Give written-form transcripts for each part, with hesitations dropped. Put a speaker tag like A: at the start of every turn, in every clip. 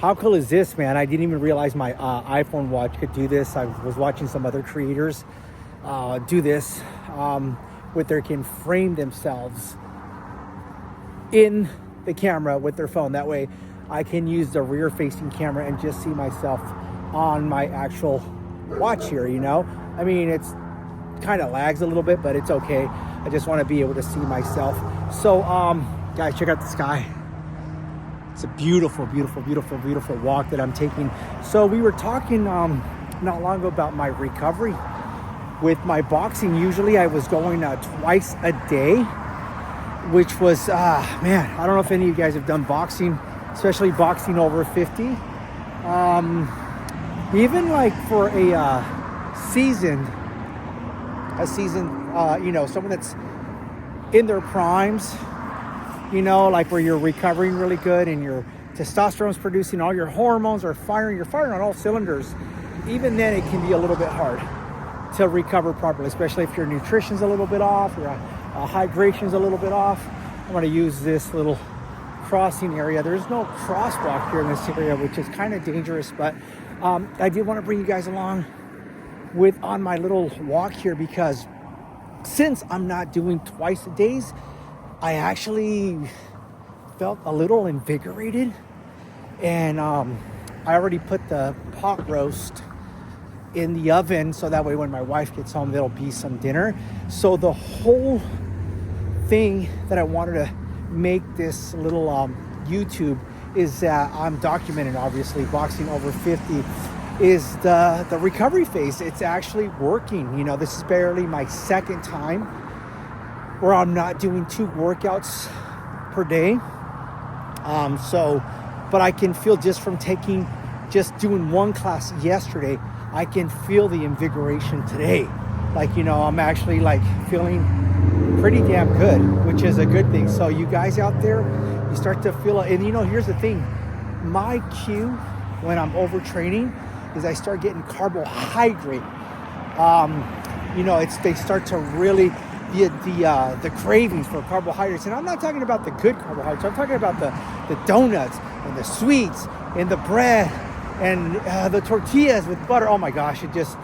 A: how cool is this, man? I didn't even realize my iPhone watch could do this. I was watching some other creators do this with their can frame themselves in the camera with their phone. That way I can use the rear facing camera and just see myself on my actual watch here, you know? I mean, it's kind of lags a little bit, but it's okay. I just want to be able to see myself. So guys, check out the sky. It's a beautiful, beautiful, beautiful, beautiful walk that I'm taking. So we were talking not long ago about my recovery with my boxing. Usually I was going twice a day, which was, man, I don't know if any of you guys have done boxing, especially boxing over 50. Even like for a seasoned, you know, someone that's in their primes, you know, like where you're recovering really good and your testosterone's producing, all your hormones are firing, you're firing on all cylinders. Even then it can be a little bit hard to recover properly, especially if your nutrition's a little bit off, your hydration's a little bit off. I'm going to use this little crossing area. There's no crosswalk here in this area, which is kind of dangerous, but I did want to bring you guys along on my little walk here, because since I'm not doing twice a days, I actually felt a little invigorated, and I already put the pot roast in the oven, so that way when my wife gets home, there'll be some dinner. So the whole thing that I wanted to make this little YouTube is that I'm documenting, obviously, boxing over 50 is the recovery phase. It's actually working. You know, this is barely my second time where I'm not doing 2 workouts per day. But I can feel just from doing 1 class yesterday, I can feel the invigoration today. Like, you know, I'm actually like feeling pretty damn good, which is a good thing. So you guys out there, you start to feel it. And you know, here's the thing, my cue when I'm overtraining is I start getting carbohydrate. You know, they start to really, the cravings for carbohydrates. And I'm not talking about the good carbohydrates. I'm talking about the donuts and the sweets and the bread and the tortillas with butter. Oh my gosh, it just,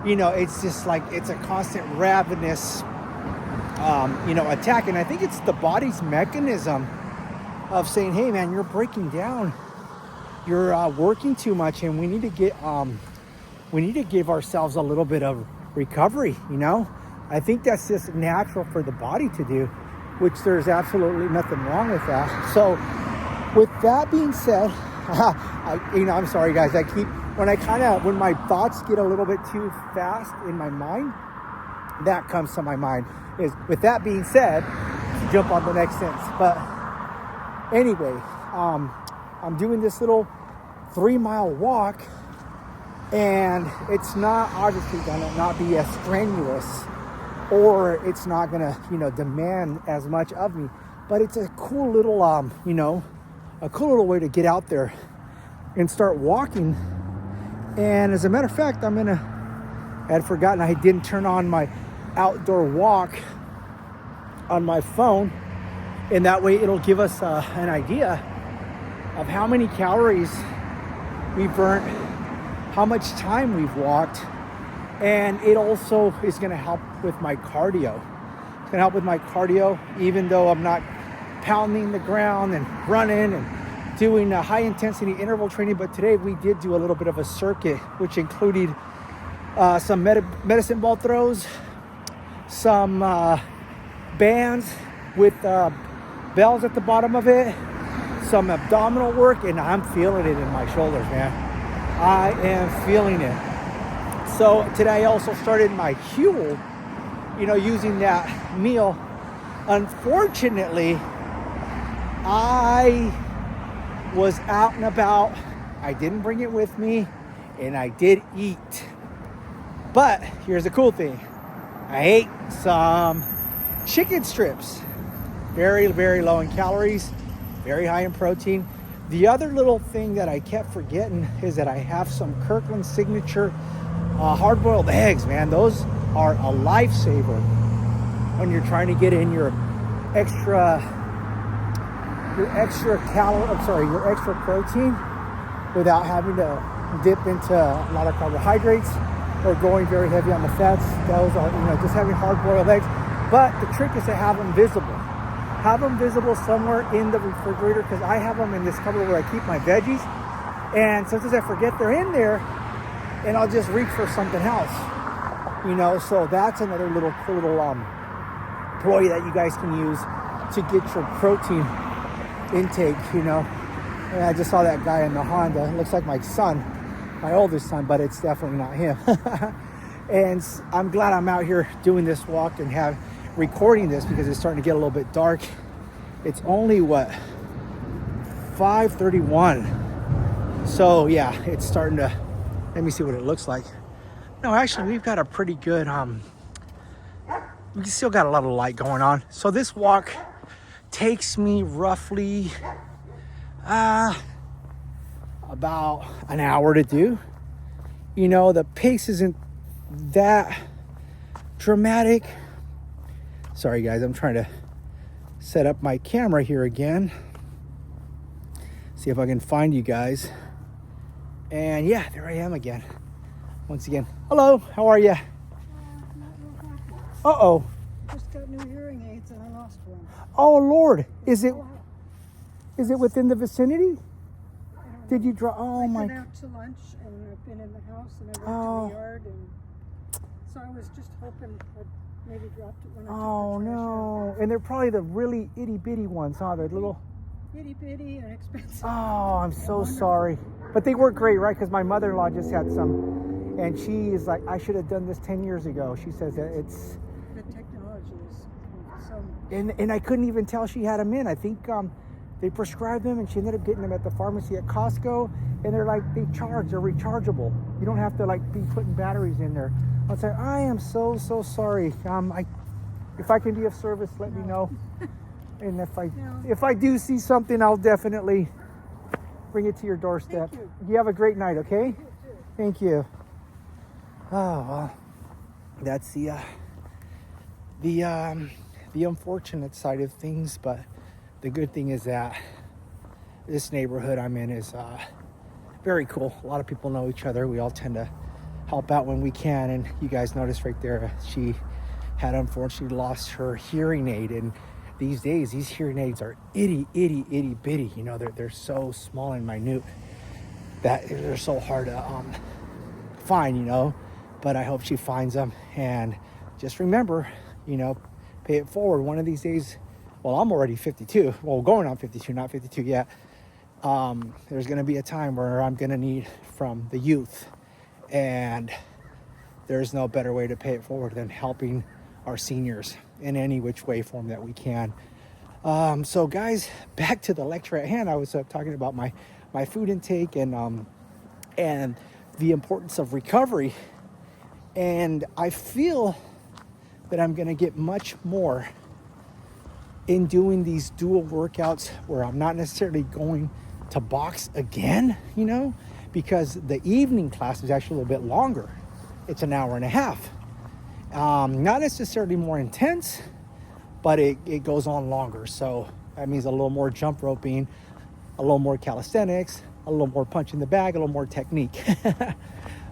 A: you know, it's just like, it's a constant ravenous, you know, attack. And I think it's the body's mechanism of saying, hey man, you're breaking down. You're working too much, and we need to give ourselves a little bit of recovery, you know? I think that's just natural for the body to do, which there's absolutely nothing wrong with that. So with that being said, I'm sorry guys, when my thoughts get a little bit too fast in my mind, that comes to my mind. Is with that being said, jump on the next sentence. But anyway, I'm doing this little 3-mile walk, and it's not obviously gonna not be as strenuous, or it's not gonna, you know, demand as much of me, but it's a cool little you know, a cool little way to get out there and start walking. And as a matter of fact, I had forgotten I didn't turn on my outdoor walk on my phone, and that way it'll give us an idea of how many calories we burnt, how much time we've walked, and it also is going to help with my cardio. It's going to help with my cardio, even though I'm not pounding the ground and running and doing a high intensity interval training. But today we did do a little bit of a circuit, which included some medicine ball throws, some bands with bells at the bottom of it, some abdominal work, and I'm feeling it in my shoulders, man. I am feeling it. So today I also started my Huel, you know, using that meal. Unfortunately, I was out and about. I didn't bring it with me, and I did eat. But here's the cool thing. I ate some chicken strips. Very, very low in calories, very high in protein. The other little thing that I kept forgetting is that I have some Kirkland signature hard-boiled eggs, man. Those are a lifesaver when you're trying to get in your extra protein. without having to dip into a lot of carbohydrates or going very heavy on the fats. Those are, just having hard-boiled eggs. But the trick is to have them visible. Have them visible somewhere in the refrigerator, because I have them in this cupboard where I keep my veggies. And sometimes I forget they're in there, and I'll just reach for something else. So that's another little ploy that you guys can use to get your protein intake, And I just saw that guy in the Honda. It looks like my son, my oldest son, but it's definitely not him. And I'm glad I'm out here doing this walk and recording this, because it's starting to get a little bit dark. It's only 5:31. So yeah, it's starting to, let me see what it looks like. No, actually we've got a pretty good, we still got a lot of light going on. So this walk takes me roughly about an hour to do. The pace isn't that dramatic. Sorry guys, I'm trying to set up my camera here again. See if I can find you guys. And yeah, there I am again. Once again. Hello, how are you? Uh-oh.
B: Just got new hearing aids and I lost one.
A: Oh Lord, is it within the vicinity? Did you draw? Oh
B: I've
A: my.
B: been out to lunch and I've been in the house and I went to the yard, and so I was just hoping I'd maybe dropped it when I took the trash
A: no.
B: out.
A: And they're probably the really itty bitty ones, huh? They're little.
B: Itty bitty and expensive.
A: Oh, I'm so sorry. But they work great, right? Because my mother-in-law just had some, and she is like, I should have done this 10 years ago. She says that it's.
B: The technology is so much.
A: And I couldn't even tell she had them in. I think they prescribed them, and she ended up getting them at the pharmacy at Costco. And they're they're rechargeable. You don't have to be putting batteries in there. I was like, I am so sorry. If I can be of service, let me know. And if I do see something, I'll definitely bring it to your doorstep.
B: Thank you.
A: You have a great night, okay?
B: You too.
A: Thank you. Oh well, that's the unfortunate side of things, but the good thing is that this neighborhood I'm in is very cool. A lot of people know each other. We all tend to help out when we can, and you guys noticed right there, she had unfortunately lost her hearing aid, and these days these hearing aids are itty bitty. They're so small and minute that they're so hard to find. But I hope she finds them, and just remember, pay it forward. One of these days, well, I'm already 52. Well, going on 52, not 52 yet. There's going to be a time where I'm going to need from the youth, and there's no better way to pay it forward than helping our seniors in any which way form that we can. So guys, back to the lecture at hand. I was talking about my food intake and the importance of recovery, and I feel that I'm going to get much more in doing these dual workouts where I'm not necessarily going to box again, because the evening class is actually a little bit longer. It's an hour and a half. Not necessarily more intense, but it goes on longer. So that means a little more jump roping, a little more calisthenics, a little more punch in the bag, a little more technique.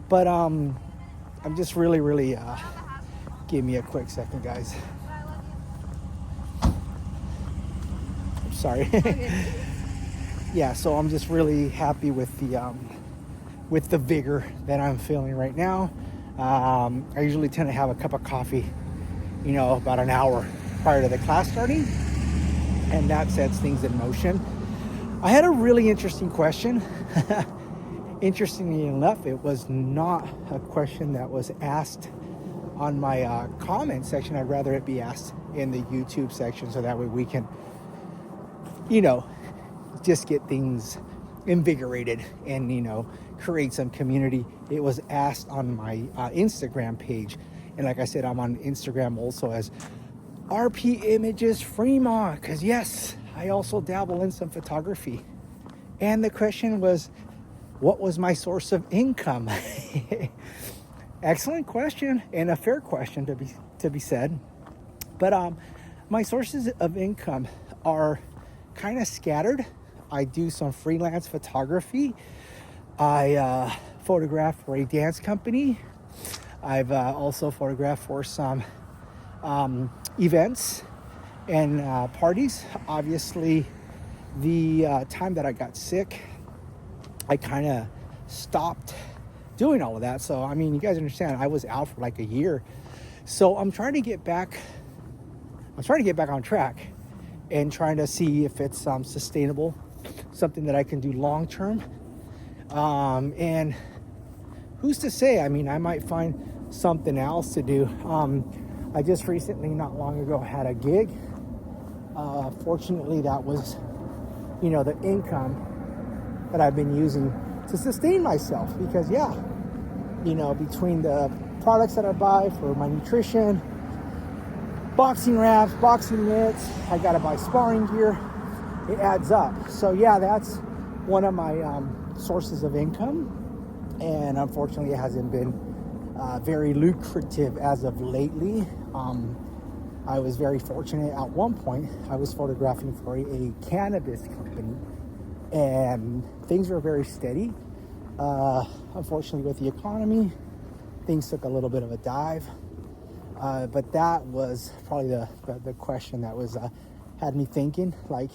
A: But I'm just really, give me a quick second, guys. I'm sorry. Yeah, so I'm just really happy with the vigor that I'm feeling right now. I usually tend to have a cup of coffee, about an hour prior to the class starting, and that sets things in motion. I had a really interesting question. Interestingly enough, it was not a question that was asked on my comment section. I'd rather it be asked in the YouTube section, so that way we can, just get things invigorated and, create some community. It was asked on my Instagram page. And like I said, I'm on Instagram also as RP Images Fremont, because yes, I also dabble in some photography. And the question was, what was my source of income? Excellent question, and a fair question to be said. But my sources of income are kind of scattered. I do some freelance photography. I photograph for a dance company. I've also photographed for some events and parties. Obviously, the time that I got sick, I kind of stopped doing all of that. So, I mean, you guys understand, I was out for like a year. So I'm trying to get back on track and trying to see if it's sustainable, something that I can do long term. And who's to say? I mean, I might find something else to do. I just recently, not long ago, had a gig. Fortunately, that was, the income that I've been using to sustain myself. Because, between the products that I buy for my nutrition, boxing wraps, boxing mitts, I gotta buy sparring gear, it adds up. So, that's one of my sources of income. And unfortunately, it hasn't been very lucrative as of lately. I was very fortunate at one point. I was photographing for a cannabis company, and things were very steady. Unfortunately, with the economy, things took a little bit of a dive. But that was probably the question that was had me thinking. Like,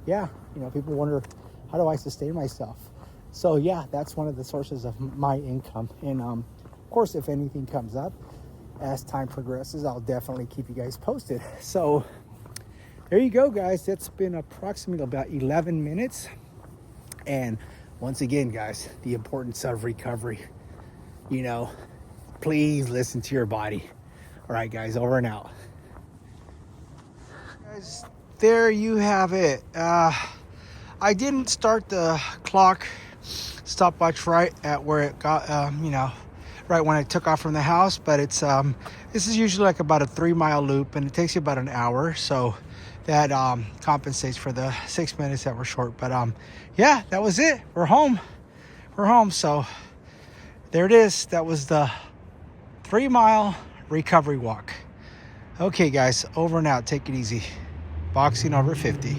A: people wonder, how do I sustain myself? So that's one of the sources of my income. And of course, if anything comes up as time progresses, I'll definitely keep you guys posted. So there you go, guys. It's been approximately about 11 minutes. And once again, guys, the importance of recovery. Please listen to your body. All right, guys, over and out. Guys, there you have it. I didn't start the clock stopwatch right at where it got, right when I took off from the house, but it's this is usually like about a 3-mile loop, and it takes you about an hour, so that compensates for the 6 minutes that were short. But that was it. We're home. So there it is. That was the 3-mile recovery walk. Okay, guys, over and out. Take it easy. Boxing over 50.